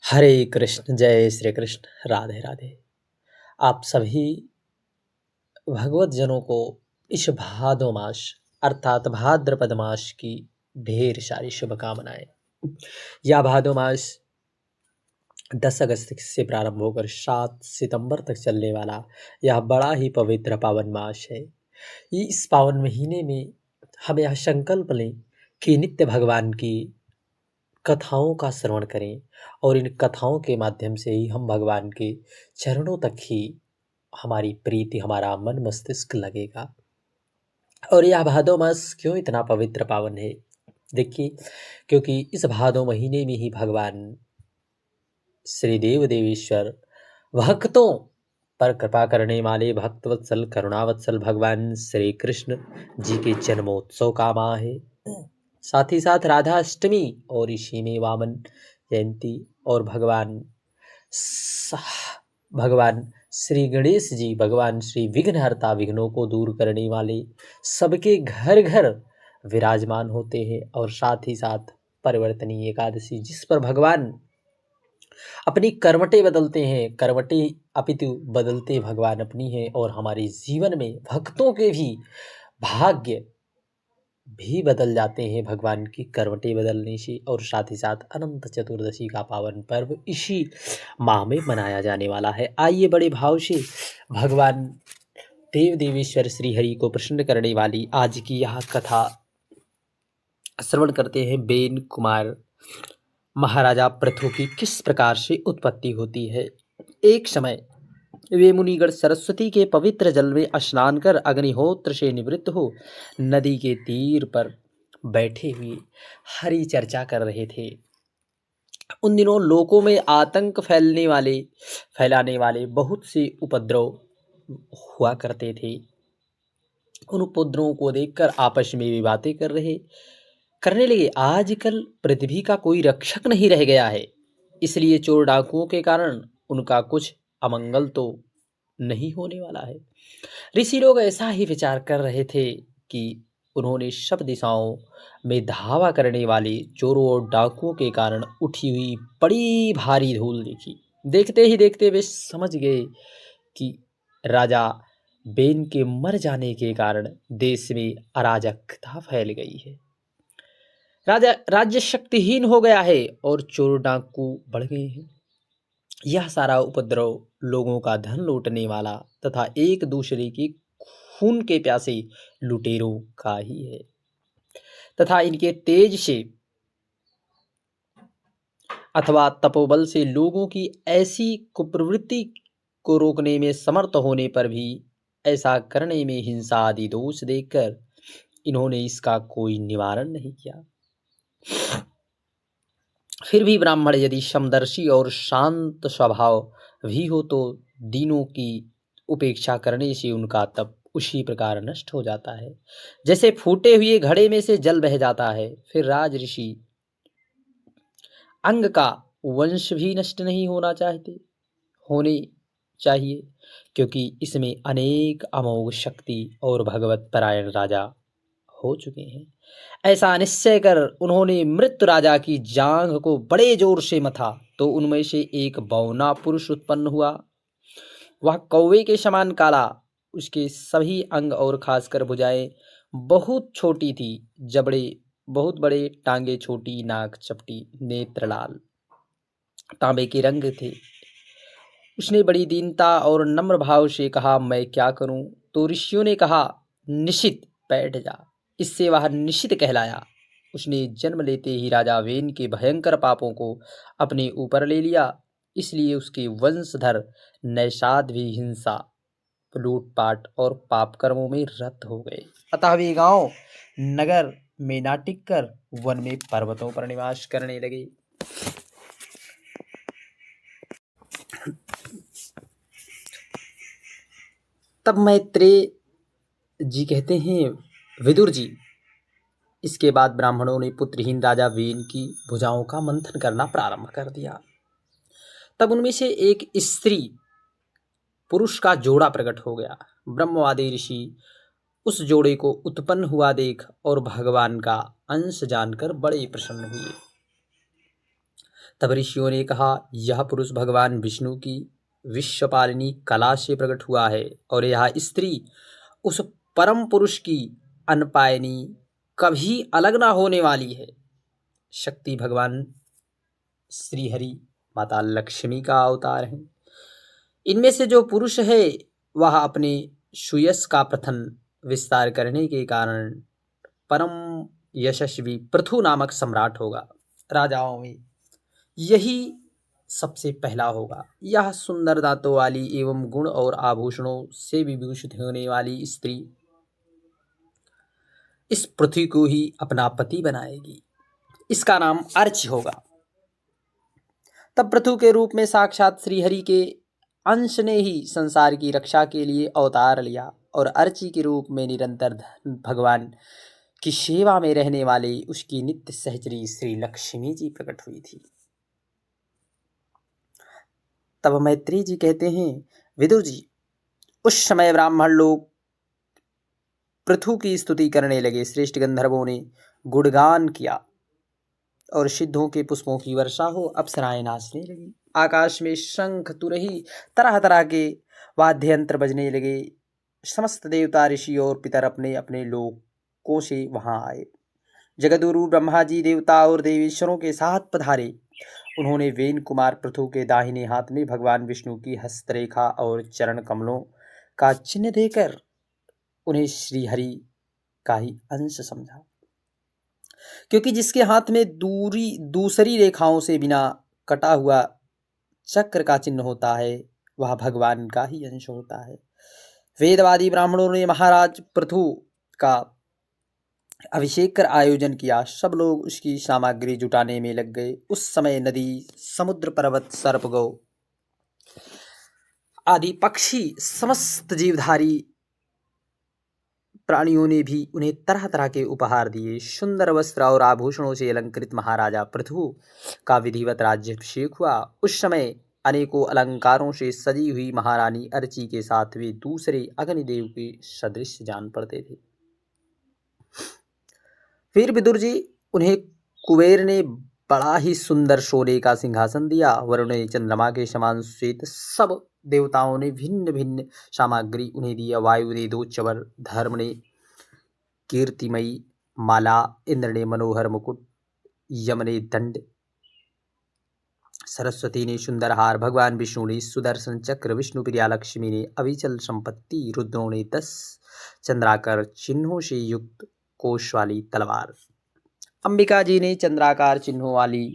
हरे कृष्ण, जय श्री कृष्ण, राधे राधे। आप सभी भगवत जनों को इस भादो मास अर्थात भाद्रपद मास की ढेर सारी शुभकामनाएं। यह भादो मास 10 अगस्त से प्रारंभ होकर 7 सितंबर तक चलने वाला यह बड़ा ही पवित्र पावन मास है। इस पावन महीने में हम यह संकल्प लें कि नित्य भगवान की कथाओं का श्रवण करें और इन कथाओं के माध्यम से ही हम भगवान के चरणों तक ही हमारी प्रीति, हमारा मन मस्तिष्क लगेगा। और यह भादो मास क्यों इतना पवित्र पावन है? देखिए, क्योंकि इस भादो महीने में ही भगवान श्री देव देवेश्वर भक्तों पर कृपा करने वाले भक्तवत्सल करुणावत्सल भगवान श्री कृष्ण जी के जन्मोत्सव का माह है। साथ ही साथ राधा अष्टमी और इसी में वामन जयंती और भगवान श्री गणेश जी, भगवान श्री विघ्नहर्ता, विघ्नों को दूर करने वाले सबके घर घर विराजमान होते हैं। और साथ ही साथ परिवर्तनीय एकादशी, जिस पर भगवान अपनी करवटें बदलते हैं, करवटें अपितु बदलते भगवान अपनी हैं और हमारे जीवन में भक्तों के भी भाग्य भी बदल जाते हैं भगवान की करवटें बदलने से। और साथ ही साथ अनंत चतुर्दशी का पावन पर्व इसी माह में मनाया जाने वाला है। आइए बड़े भाव से भगवान देव देवेश्वर श्री हरि को प्रसन्न करने वाली आज की यह कथा श्रवण करते हैं। बेन कुमार महाराजा पृथु की किस प्रकार से उत्पत्ति होती है। एक समय वे मुनिगण सरस्वती के पवित्र जल में स्नान कर अग्निहोत्र से निवृत्त हो नदी के तीर पर बैठे हुए हरि चर्चा कर रहे थे। उन दिनों लोकों में आतंक फैलाने वाले बहुत से उपद्रव हुआ करते थे। उन उपद्रवों को देखकर आपस में भी बातें करने लगे, आजकल पृथ्वी का कोई रक्षक नहीं रह गया है, इसलिए चोर डाकुओं के कारण उनका कुछ अमंगल तो नहीं होने वाला है। ऋषि लोग ऐसा ही विचार कर रहे थे कि उन्होंने सब दिशाओं में धावा करने वाले चोरों और डाकुओं के कारण उठी हुई बड़ी भारी धूल देखी। देखते ही देखते वे समझ गए कि राजा बेन के मर जाने के कारण देश में अराजकता फैल गई है। राज्य शक्तिहीन हो गया है और चोर डाकू बढ़ गए हैं। यह सारा उपद्रव लोगों का धन लूटने वाला तथा एक दूसरे के खून के प्यासे लुटेरों का ही है तथा इनके तेज से अथवा तपोबल से लोगों की ऐसी कुप्रवृत्ति को रोकने में समर्थ होने पर भी ऐसा करने में हिंसा आदि दोष देखकर इन्होंने इसका कोई निवारण नहीं किया। फिर भी ब्राह्मण यदि समदर्शी और शांत स्वभाव भी हो तो दीनों की उपेक्षा करने से उनका तप उसी प्रकार नष्ट हो जाता है जैसे फूटे हुए घड़े में से जल बह जाता है। फिर राज ऋषि अंग का वंश भी नष्ट नहीं होने चाहिए, क्योंकि इसमें अनेक अमोघ शक्ति और भगवत परायण राजा हो चुके हैं। ऐसा निश्चय कर उन्होंने मृत राजा की जांघ को बड़े जोर से मथा तो उनमें से एक बौना पुरुष उत्पन्न हुआ। वह कौवे के समान काला, उसके सभी अंग और खासकर भुजाएं बहुत छोटी थी, जबड़े बहुत बड़े, टांगे छोटी, नाक चपटी, नेत्र लाल तांबे के रंग थे। उसने बड़ी दीनता और नम्र भाव से कहा, मैं क्या करूं? तो ऋषियों ने कहा, निशित बैठ जा। इससे वह निशित कहलाया। उसने जन्म लेते ही राजा वेन के भयंकर पापों को अपने ऊपर ले लिया, इसलिए उसके वंशधर नैषाद भी हिंसा, लूटपाट और पाप कर्मों में रत हो गए। अतः वे गांव नगर में ना टिक कर वन में पर्वतों पर निवास करने लगे। तब मैत्रेय जी कहते हैं, विदुर जी, इसके बाद ब्राह्मणों ने पुत्रहीन राजा वेन की भुजाओं का मंथन करना प्रारंभ कर दिया। तब उनमें से एक स्त्री पुरुष का जोड़ा प्रकट हो गया। ब्रह्मवादी ऋषि उस जोड़े को उत्पन्न हुआ देख और भगवान का अंश जानकर बड़े प्रसन्न हुए तब ऋषियों ने कहा, यह पुरुष भगवान विष्णु की विश्वपालिनी कला से प्रकट हुआ है और यह स्त्री उस परम पुरुष की अनपायनी कभी अलग ना होने वाली है। शक्ति भगवान श्री हरि माता लक्ष्मी का अवतार है। इनमें से जो पुरुष है वह अपने सुयश का प्रथम विस्तार करने के कारण परम यशस्वी पृथु नामक सम्राट होगा। राजाओं में यही सबसे पहला होगा। यह सुंदर दांतों वाली एवं गुण और आभूषणों से विभूषित होने वाली स्त्री इस पृथ्वी को ही अपना पति बनाएगी। इसका नाम अर्च होगा। तब पृथु के रूप में साक्षात श्रीहरि के अंश ने ही संसार की रक्षा के लिए अवतार लिया और अर्ची के रूप में निरंतर भगवान की सेवा में रहने वाली उसकी नित्य सहचरी श्री लक्ष्मी जी प्रकट हुई थी। तब मैत्री जी कहते हैं, विदुर जी, उस समय ब्राह्मण लोग पृथु की स्तुति करने लगे। श्रेष्ठ गंधर्वों ने गुणगान किया और सिद्धों के पुष्पों की वर्षा हो, अप्सराएं नाचने लगी। आकाश में शंख तुरही तरह तरह के वाद्य यंत्र बजने लगे। समस्त देवता ऋषि और पितर अपने अपने लोकों से वहां आए। जगदगुरु ब्रह्मा जी देवता और देवेश्वरों के साथ पधारे। उन्होंने वेन कुमार पृथु के दाहिने हाथ में भगवान विष्णु की हस्तरेखा और चरण कमलों का चिन्ह देकर उन्हें श्रीहरि का ही अंश समझा, क्योंकि जिसके हाथ में दूसरी रेखाओं से बिना कटा हुआ चक्र का चिन्ह होता है वह भगवान का ही अंश होता है। वेदवादी ब्राह्मणों ने महाराज पृथु का अभिषेक कर आयोजन किया। सब लोग उसकी सामग्री जुटाने में लग गए। उस समय नदी, समुद्र, पर्वत, सर्प, गौ आदि पक्षी, समस्त जीवधारी प्राणियों ने भी उन्हें तरह तरह के उपहार दिए। सुंदर वस्त्र और आभूषणों से अलंकृत महाराजा पृथु का विधिवत राज्याभिषेक हुआ। उस समय अनेकों अलंकारों से सजी हुई महारानी अर्ची के साथ वे दूसरे अग्निदेव के सदृश जान पड़ते थे। फिर विदुर जी, उन्हें कुबेर ने बड़ा ही सुंदर सोने का सिंहासन दिया। वरुण ने चंद्रमा के समान श्वेत, सब देवताओं ने भिन्न भिन्न सामग्री उन्हें दिया। वायु ने 2 चवर, धर्म ने कीर्तिमयी माला, इंद्र ने मनोहर मुकुट, यम ने दंड, सरस्वती ने सुंदर हार, भगवान विष्णु ने सुदर्शन चक्र, विष्णु प्रिया लक्ष्मी ने अविचल संपत्ति, रुद्रों ने 10 चंद्राकार चिन्हों से युक्त कोश वाली तलवार, अंबिका जी ने चंद्राकार चिन्हों वाली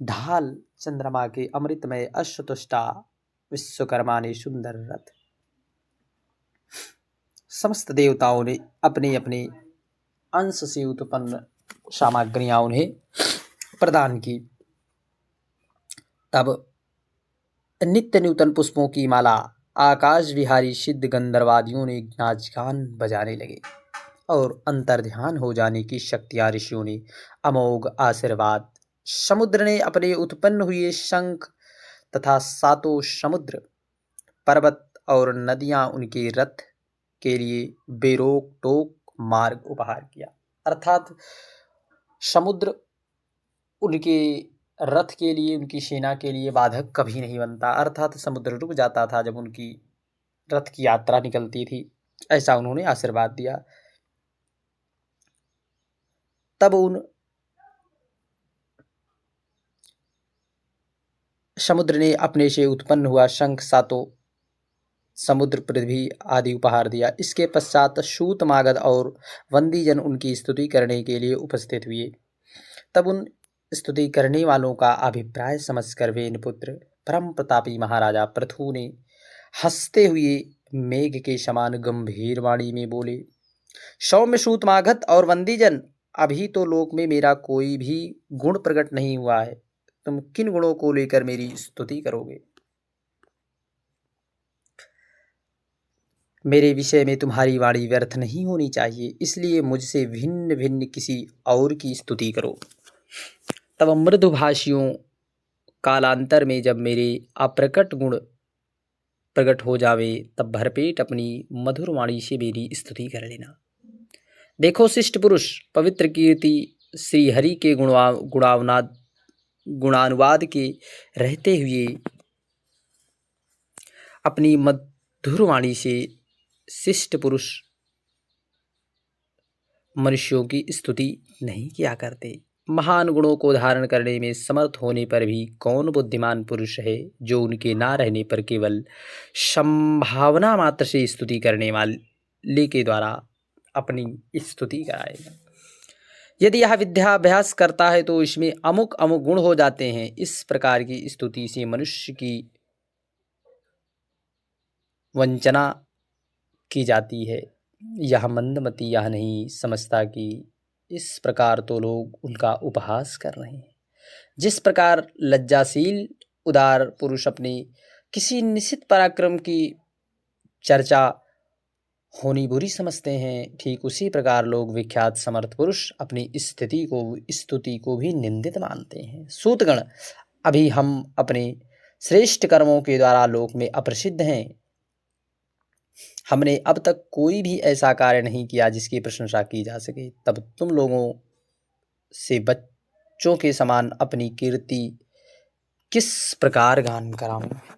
ढाल, चंद्रमा के अमृतमय अश्वत्थाष्टा, विश्वकर्मा ने सुंदर रथ। समस्त देवताओं ने अपने अपने अंश से उत्पन्न सामग्रियां उन्हें प्रदान की। तब नित्य नूतन पुष्पों की माला आकाश विहारी सिद्ध गंधर्वादियों ने नाच गान बजाने लगे और अंतर्ध्यान हो जाने की शक्तियां ऋषियों ने अमोघ आशीर्वाद। समुद्र ने अपने उत्पन्न हुए शंख तथा 7 समुद्र, पर्वत और नदियां उनके रथ के लिए बेरोक टोक मार्ग उपहार किया। अर्थात समुद्र उनके रथ के लिए, उनकी सेना के लिए बाधक कभी नहीं बनता। अर्थात समुद्र रुक जाता था जब उनकी रथ की यात्रा निकलती थी, ऐसा उन्होंने आशीर्वाद दिया। तब उन समुद्र ने अपने से उत्पन्न हुआ शंख, 7 समुद्र, पृथ्वी आदि उपहार दिया। इसके पश्चात सूत, मागध और वंदीजन उनकी स्तुति करने के लिए उपस्थित हुए। तब उन स्तुति करने वालों का अभिप्राय समझकर वेनपुत्र परम प्रतापी महाराजा पृथु ने हंसते हुए मेघ के समान गंभीर वाणी में बोले, सौम्य, सूत, मागध और वंदीजन, अभी तो लोक में मेरा कोई भी गुण प्रकट नहीं हुआ है। तुम किन गुणों को लेकर मेरी स्तुति करोगे? मेरे विषय में तुम्हारी वाणी व्यर्थ नहीं होनी चाहिए, इसलिए मुझसे भिन्न भिन्न किसी और की स्तुति करो। तब मृदुभाषियों कालांतर में जब मेरे अप्रकट गुण प्रकट हो जावे, तब भरपेट अपनी मधुर वाणी से मेरी स्तुति कर लेना। देखो शिष्ट पुरुष, पवित्र कीर्ति श्री हरि के गुणावनाद गुणानुवाद के रहते हुए अपनी मधुर वाणी से शिष्ट पुरुष मनुष्यों की स्तुति नहीं किया करते। महान गुणों को धारण करने में समर्थ होने पर भी कौन बुद्धिमान पुरुष है जो उनके ना रहने पर केवल संभावना मात्र से स्तुति करने वाले के द्वारा अपनी स्तुति कराएगा। यदि यह विद्याभ्यास करता है तो इसमें अमुक अमुक गुण हो जाते हैं। इस प्रकार की स्तुति से मनुष्य की वंचना की जाती है। यह मंदमती यह नहीं समझता कि इस प्रकार तो लोग उनका उपहास कर रहे हैं। जिस प्रकार लज्जाशील उदार पुरुष अपने किसी निश्चित पराक्रम की चर्चा होनी बुरी समझते हैं, ठीक उसी प्रकार लोग विख्यात समर्थ पुरुष अपनी स्तुति को भी निंदित मानते हैं। सूतगण, अभी हम अपने श्रेष्ठ कर्मों के द्वारा लोक में अप्रसिद्ध हैं। हमने अब तक कोई भी ऐसा कार्य नहीं किया जिसकी प्रशंसा की जा सके। तब तुम लोगों से बच्चों के समान अपनी कीर्ति किस प्रकार गान कराऊं।